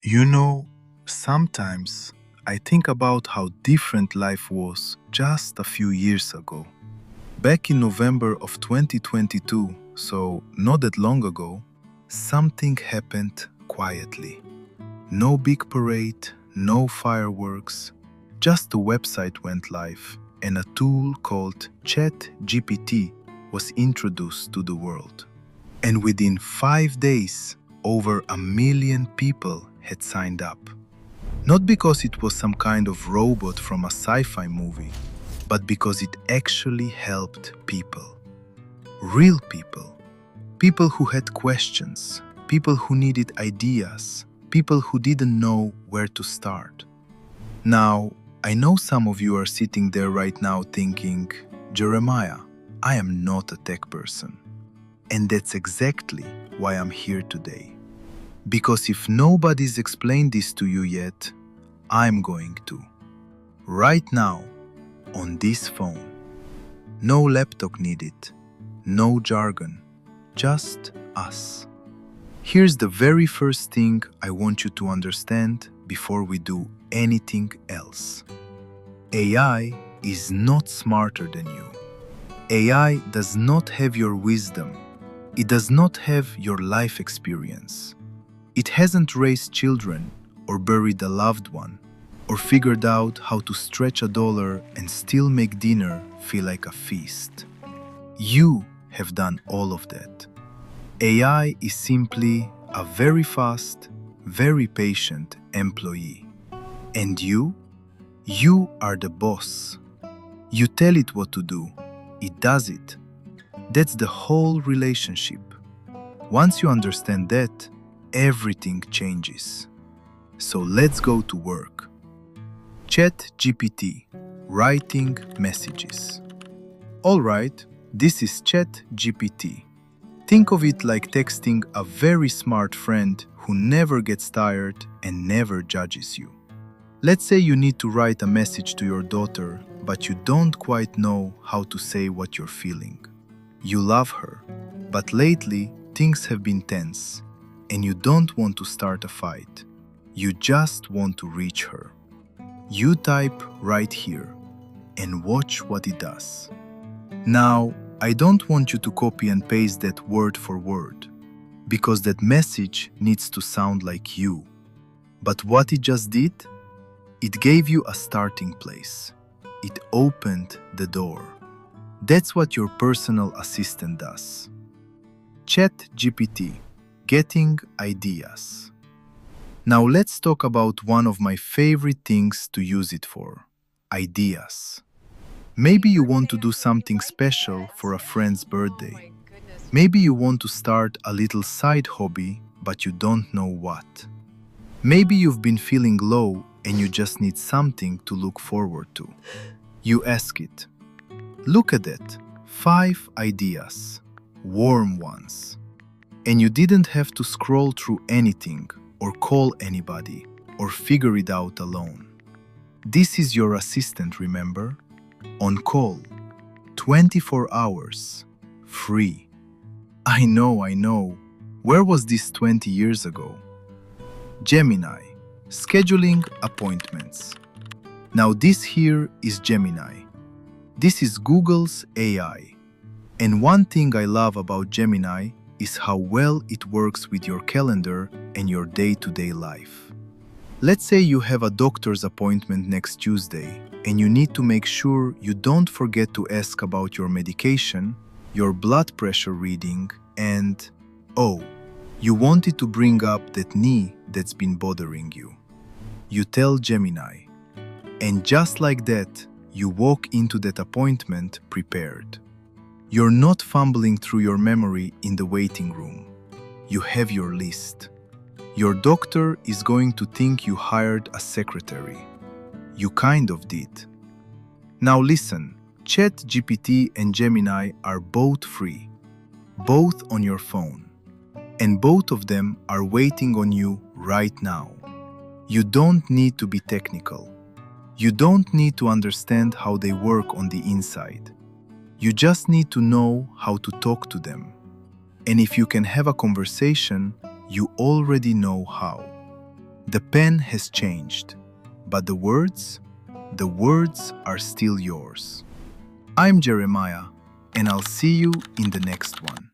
You know, sometimes I think about how different life was just a few years ago. Back in November of 2022, so not that long ago, something happened quietly. No big parade, no fireworks, just a website went live and a tool called ChatGPT was introduced to the world. And within 5 days, over 1 million people had signed up. Not because it was some kind of robot from a sci fi movie, but because it actually helped people. Real people. People who had questions, people who needed ideas, people who didn't know where to start. Now, I know some of you are sitting there right now thinking, Jeremiah, I am not a tech person. And that's exactly why I'm here today. Because if nobody's explained this to you yet, I'm going to. Right now, on this phone. No laptop needed, no jargon, just us. Here's the very first thing I want you to understand before we do anything else. AI is not smarter than you. AI does not have your wisdom. It does not have your life experience. It hasn't raised children or buried a loved one or figured out how to stretch $1 and still make dinner feel like a feast. You have done all of that. AI is simply a very fast, very patient employee. And you are the boss. You tell it what to do, it does it. That's the whole relationship. Once you understand that, everything changes. So let's go to work. ChatGPT, writing messages. Alright, this is ChatGPT. Think of it like texting a very smart friend who never gets tired and never judges you. Let's say you need to write a message to your daughter, but you don't quite know how to say what you're feeling. You love her, but lately things have been tense, and you don't want to start a fight. You just want to reach her. You type right here and watch what it does. Now, I don't want you to copy and paste that word for word, because that message needs to sound like you. But what it just did? It gave you a starting place. It opened the door. That's what your personal assistant does. ChatGPT, getting ideas. Now let's talk about one of my favorite things to use it for, ideas. Maybe you want to do something special for a friend's birthday. Maybe you want to start a little side hobby, but you don't know what. Maybe you've been feeling low and you just need something to look forward to. You ask it. Look at that, 5 ideas, warm ones. And you didn't have to scroll through anything or call anybody or figure it out alone. This is your assistant, remember? On call, 24 hours, free. I know. Where was this 20 years ago? Gemini, scheduling appointments. Now this here is Gemini. This is Google's AI. And one thing I love about Gemini is how well it works with your calendar and your day-to-day life. Let's say you have a doctor's appointment next Tuesday and you need to make sure you don't forget to ask about your medication, your blood pressure reading, and, oh, you wanted to bring up that knee that's been bothering you. You tell Gemini, and just like that, you walk into that appointment prepared. You're not fumbling through your memory in the waiting room. You have your list. Your doctor is going to think you hired a secretary. You kind of did. Now listen, ChatGPT and Gemini are both free, both on your phone, and both of them are waiting on you right now. You don't need to be technical. You don't need to understand how they work on the inside. You just need to know how to talk to them. And if you can have a conversation, you already know how. The pen has changed, but the words are still yours. I'm Jeremiah, and I'll see you in the next one.